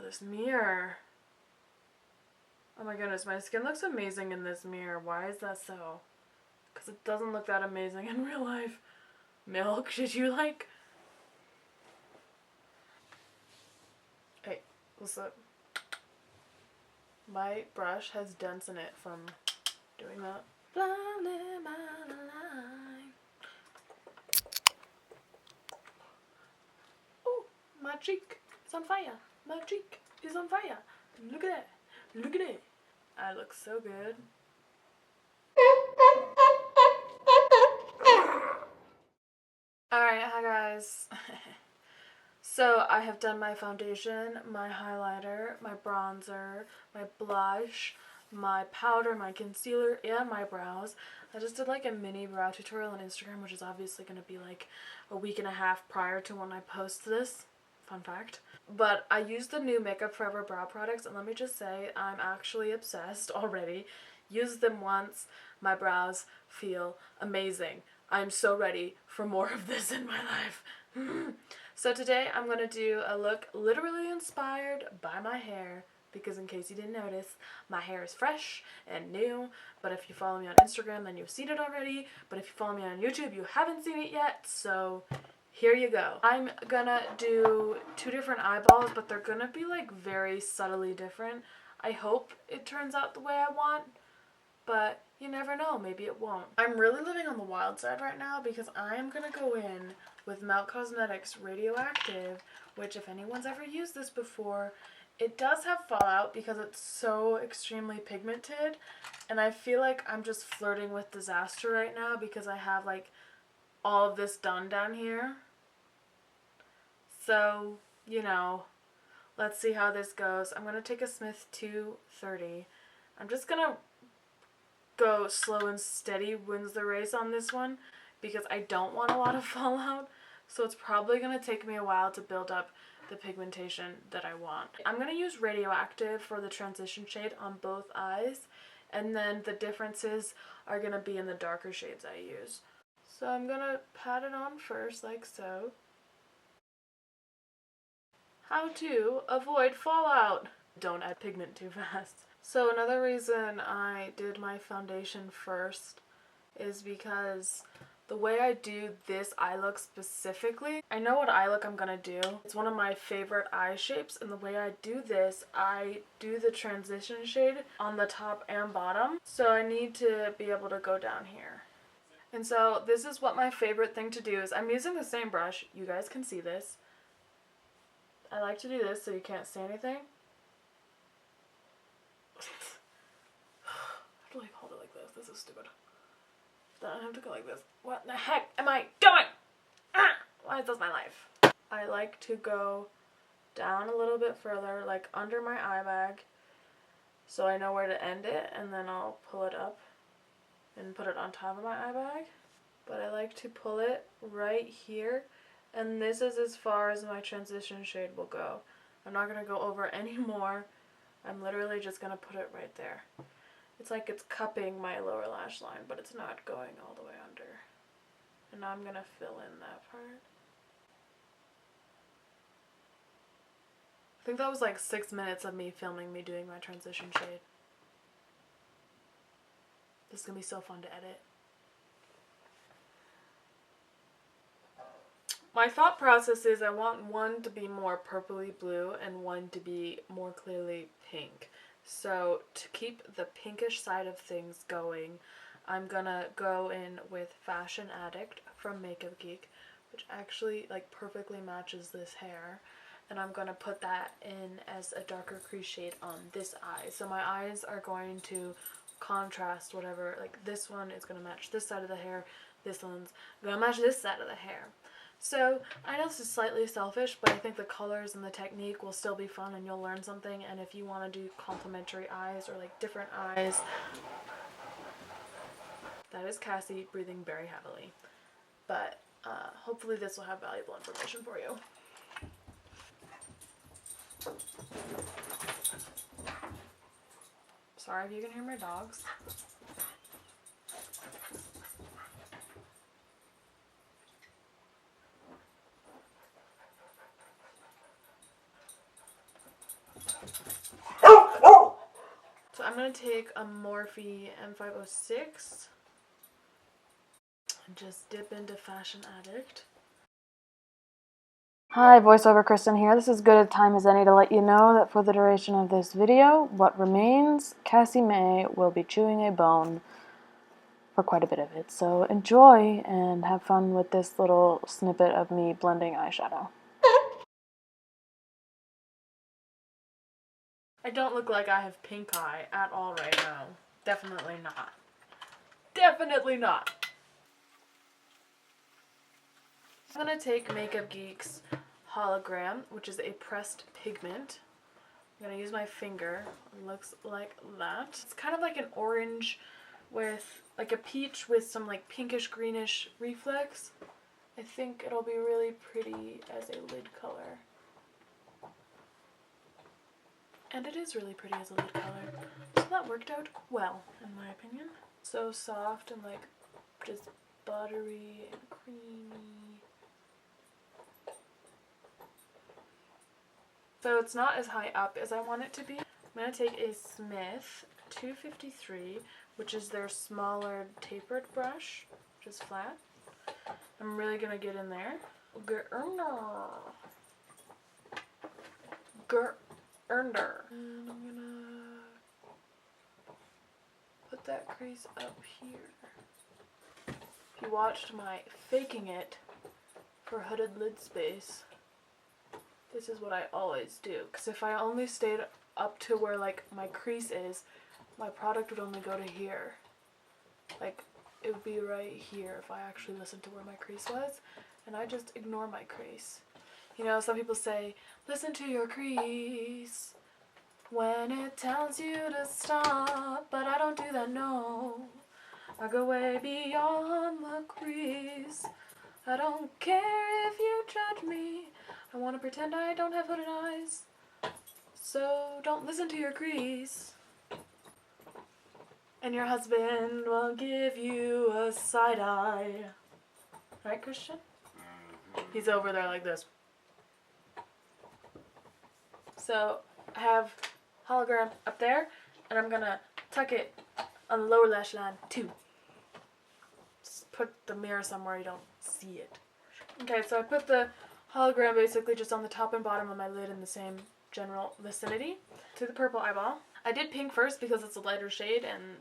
this mirror. Oh my goodness, my skin looks amazing in this mirror. Why is that so? Because it doesn't look that amazing in real life. Milk, should you like? Hey, what's up? My brush has dents in it from doing that. Oh, my cheek is on fire. My cheek is on fire. Look at that. Look at it. I look so good. Alright, hi guys. So I have done my foundation, my highlighter, my bronzer, my blush, my powder, my concealer, and my brows. I just did like a mini brow tutorial on Instagram, which is obviously going to be like a week and a half prior to when I post this. Fun fact. But I used the new Makeupforever brow products, and let me just say, I'm actually obsessed already. Used them once, my brows feel amazing. I'm so ready for more of this in my life. So today I'm going to do a look literally inspired by my hair, because in case you didn't notice, my hair is fresh and new. But if you follow me on Instagram, then you've seen it already. But if you follow me on YouTube, you haven't seen it yet. So here you go. I'm gonna do two different eyeballs, but they're gonna be like very subtly different. I hope it turns out the way I want, but you never know, maybe it won't. I'm really living on the wild side right now because I am gonna go in with Melt Cosmetics Radioactive, which if anyone's ever used this before, it does have fallout because it's so extremely pigmented, and I feel like I'm just flirting with disaster right now because I have like all of this done down here. So, you know, let's see how this goes. I'm gonna take a Smith 230. I'm just gonna go slow and steady wins the race on this one because I don't want a lot of fallout, so it's probably going to take me a while to build up the pigmentation that I want. I'm going to use Radioactive for the transition shade on both eyes, and then the differences are going to be in the darker shades I use. So I'm going to pat it on first like so. How to avoid fallout. Don't add pigment too fast. So another reason I did my foundation first is because the way I do this eye look specifically, I know what eye look I'm gonna do. It's one of my favorite eye shapes, and the way I do this, I do the transition shade on the top and bottom. So I need to be able to go down here. And so this is what my favorite thing to do is. I'm using the same brush. You guys can see this. I like to do this so you can't see anything. I have to like hold it like this. This is stupid. Then I have to go like this. What the heck am I doing? Ah! Why is this my life? I like to go down a little bit further, like under my eye bag, so I know where to end it, and then I'll pull it up and put it on top of my eye bag. But I like to pull it right here, and this is as far as my transition shade will go. I'm not going to go over any more. I'm literally just going to put it right there. It's like it's cupping my lower lash line, but it's not going all the way under. And now I'm going to fill in that part. I think that was like 6 minutes of me filming me doing my transition shade. This is going to be so fun to edit. My thought process is I want one to be more purpley blue and one to be more clearly pink. So to keep the pinkish side of things going, I'm gonna go in with Fashion Addict from MakeupGeek, which actually like perfectly matches this hair. And I'm gonna put that in as a darker crease shade on this eye. So my eyes are going to contrast whatever, like this one is gonna match this side of the hair, this one's gonna match this side of the hair. So I know this is slightly selfish, but I think the colors and the technique will still be fun and you'll learn something. And if you want to do complementary eyes or like different eyes, that is Cassie breathing very heavily. But hopefully this will have valuable information for you. Sorry if you can hear my dogs. going to take a Morphe M506 and just dip into Fashion Addict. Hi, voiceover Kristen here. This is good a time as any to let you know that for the duration of this video, what remains, Cassie May will be chewing a bone for quite a bit of it. So enjoy and have fun with this little snippet of me blending eyeshadow. I don't look like I have pink eye at all right now. Definitely not. Definitely not. I'm going to take MakeupGeek's Hologram, which is a pressed pigment. I'm going to use my finger. It looks like that. It's kind of like an orange with, like a peach with some like pinkish greenish reflex. I think it'll be really pretty as a lid color. And it is really pretty as a lid color. So that worked out well, in my opinion. So soft and like just buttery and creamy. So it's not as high up as I want it to be. I'm going to take a Smith 253, which is their smaller tapered brush, which is flat. I'm really going to get in there. And I'm gonna put that crease up here. If you watched my faking it for hooded lid space, this is what I always do. Because if I only stayed up to where like my crease is, my product would only go to here. Like it would be right here if I actually listened to where my crease was, and I just ignore my crease. You know, some people say, listen to your crease when it tells you to stop, but I don't do that, no. I go way beyond the crease. I don't care if you judge me. I want to pretend I don't have hooded eyes. So don't listen to your crease. And your husband will give you a side eye. Right, Christian? He's over there like this. So I have Hologram up there, and I'm gonna tuck it on the lower lash line too. Just put the mirror somewhere you don't see it. Okay, so I put the Hologram basically just on the top and bottom of my lid in the same general vicinity. To the purple eyeball. I did pink first because it's a lighter shade, and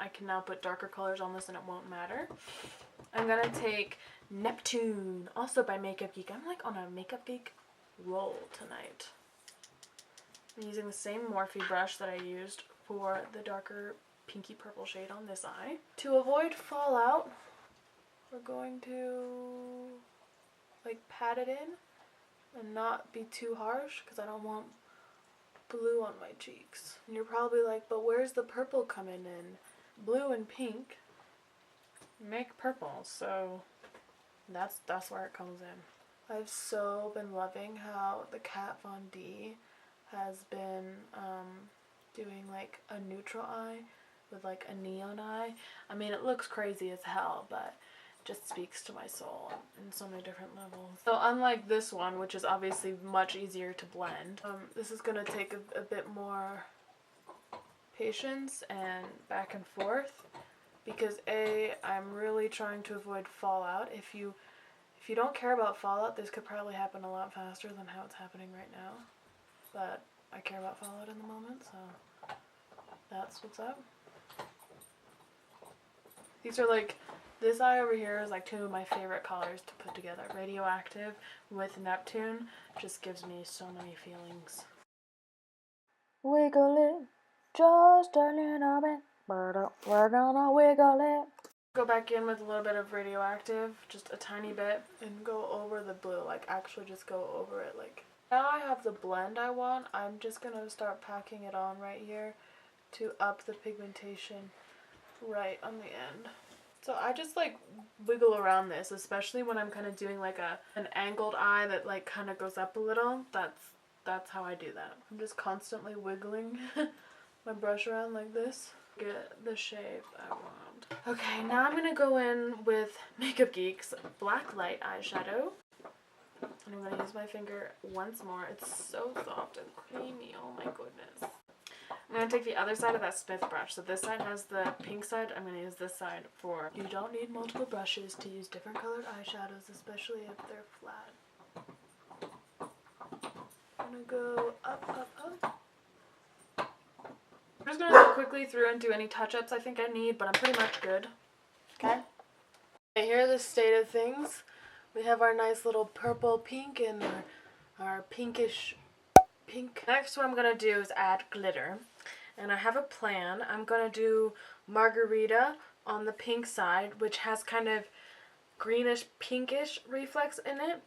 I can now put darker colors on this and it won't matter. I'm gonna take Neptune, also by MakeupGeek. I'm like on a MakeupGeek roll tonight. I'm using the same Morphe brush that I used for the darker pinky purple shade on this eye. To avoid fallout, we're going to like pat it in and not be too harsh because I don't want blue on my cheeks. And you're probably like, but where's the purple coming in? Blue and pink make purple, so that's where it comes in. I've so been loving how the Kat Von D has been doing like a neutral eye with like a neon eye. I mean, it looks crazy as hell, but it just speaks to my soul in so many different levels. So unlike this one, which is obviously much easier to blend, this is going to take a bit more patience and back and forth because I'm really trying to avoid fallout. If you don't care about fallout, this could probably happen a lot faster than how it's happening right now. But I care about fallout in the moment, so that's what's up. These are like, this eye over here is like two of my favorite colors to put together. Radioactive with Neptune just gives me so many feelings. Wiggle it, just a little bit, but we're gonna wiggle it. Go back in with a little bit of Radioactive, just a tiny bit, and go over the blue, like actually just go over it. Like now I have the blend I want, I'm just gonna start packing it on right here to up the pigmentation right on the end. So I just like wiggle around this, especially when I'm kind of doing like an angled eye that like kind of goes up a little. That's how I do that. I'm just constantly wiggling my brush around like this. Get the shape I want. Okay, now I'm gonna go in with MakeupGeek's Blacklight eyeshadow. And I'm gonna use my finger once more. It's so soft and creamy, oh my goodness. I'm going to take the other side of that Smith brush. So this side has the pink side. I'm going to use this side for... You don't need multiple brushes to use different colored eyeshadows, especially if they're flat. I'm going to go up, up, up. I'm just going to go quickly through and do any touch-ups I think I need, but I'm pretty much good. Okay? Okay, here are the state of things. We have our nice little purple pink and our pinkish pink. Next, what I'm going to do is add glitter. And I have a plan. I'm going to do Margarita on the pink side, which has kind of greenish pinkish reflex in it.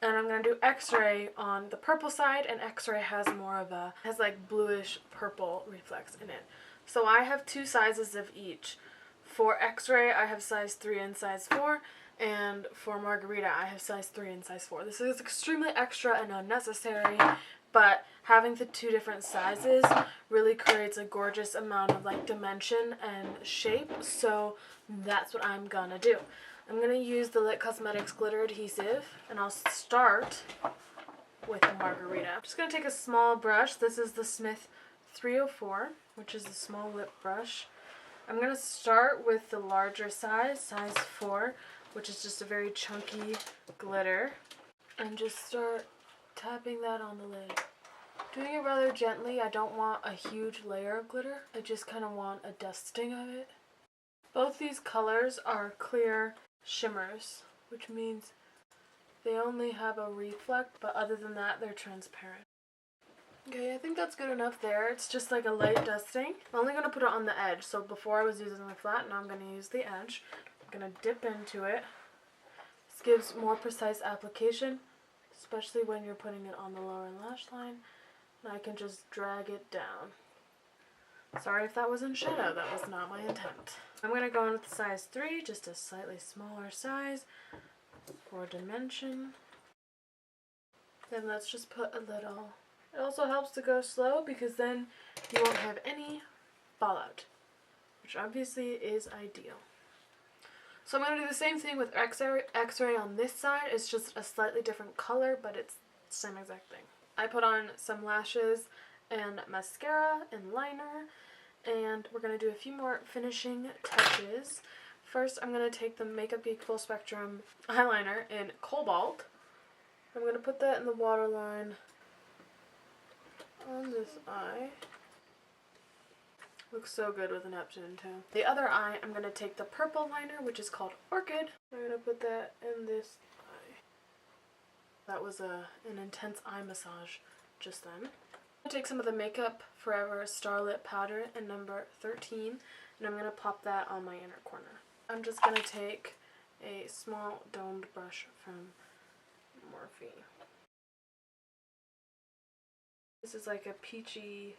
And I'm going to do X-ray on the purple side, and X-ray has more of a, has like bluish purple reflex in it. So I have two sizes of each. For X-ray, I have size 3 and size 4, and for Margarita, I have size 3 and size 4. This is extremely extra and unnecessary, but having the two different sizes really creates a gorgeous amount of like dimension and shape, so that's what I'm gonna do. I'm going to use the Lit Cosmetics Glitter Adhesive, and I'll start with the Margarita. I'm just going to take a small brush. This is the Smith 304, which is a small lip brush. I'm going to start with the larger size, size 4, which is just a very chunky glitter, and just start tapping that on the lid. Doing it rather gently. I don't want a huge layer of glitter. I just kind of want a dusting of it. Both these colors are clear shimmers, which means they only have a reflect, but other than that, they're transparent. Okay, I think that's good enough there. It's just like a light dusting. I'm only going to put it on the edge, so before I was using the flat, now I'm going to use the edge. I'm going to dip into it. This gives more precise application, especially when you're putting it on the lower lash line. And I can just drag it down. Sorry if that was in shadow, that was not my intent. I'm going to go in with size 3, just a slightly smaller size for dimension. Then let's just put a little. It also helps to go slow because then you won't have any fallout, which obviously is ideal. So I'm going to do the same thing with X-ray on this side. It's just a slightly different color, but it's the same exact thing. I put on some lashes and mascara and liner, and we're going to do a few more finishing touches. First, I'm going to take the MakeupGeek Full Spectrum eyeliner in Cobalt. I'm going to put that in the waterline on this eye. Looks so good with a Neptune too. The other eye, I'm going to take the purple liner, which is called Orchid. I'm going to put that in this eye. That was an intense eye massage just then. I'm going to take some of the Makeupforever Starlit powder in number 13, and I'm going to pop that on my inner corner. I'm just going to take a small domed brush from Morphe. This is like a peachy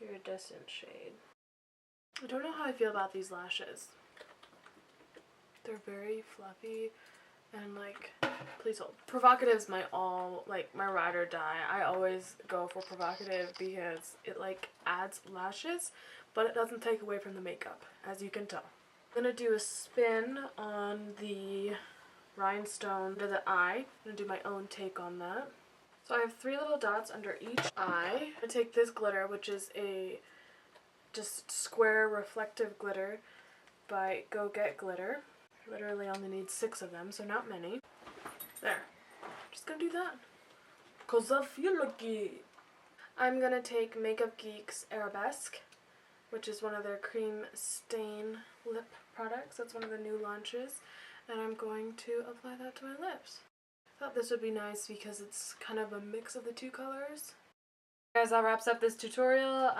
iridescent shade. I don't know how I feel about these lashes. They're very fluffy and like, please hold. Provocative's my ride or die. I always go for Provocative because it like adds lashes, but it doesn't take away from the makeup, as you can tell. I'm gonna do a spin on the rhinestone to the eye. I'm gonna do my own take on that. So I have 3 little dots under each eye. I'm gonna take this glitter, which is a just square reflective glitter by Go Get Glitter. Literally only need 6 of them, so not many. There. Just gonna do that. Cause I feel lucky. I'm gonna take MakeupGeek's Arabasque, which is one of their cream stain lip products. That's one of the new launches. And I'm going to apply that to my lips. I thought this would be nice because it's kind of a mix of the 2 colors. Guys, that wraps up this tutorial.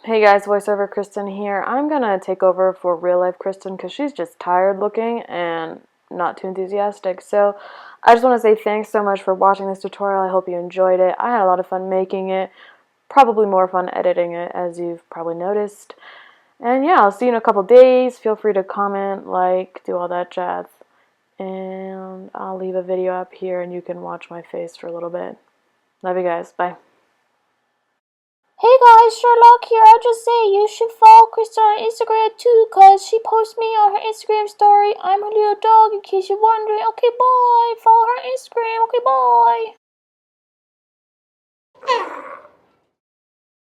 Hey guys, voiceover Kristen here. I'm gonna take over for real life Kristen because she's just tired looking and not too enthusiastic. So I just want to say thanks so much for watching this tutorial. I hope you enjoyed it. I had a lot of fun making it. Probably more fun editing it, as you've probably noticed. And yeah, I'll see you in a couple days. Feel free to comment, like, do all that jazz. And I'll leave a video up here and you can watch my face for a little bit. Love you guys. Bye. Hey guys, Sherlock here. I'll just say you should follow Kristen on Instagram too, cause she posts me on her Instagram story. I'm her little dog in case you're wondering. Okay, bye. Follow her Instagram. Okay, bye.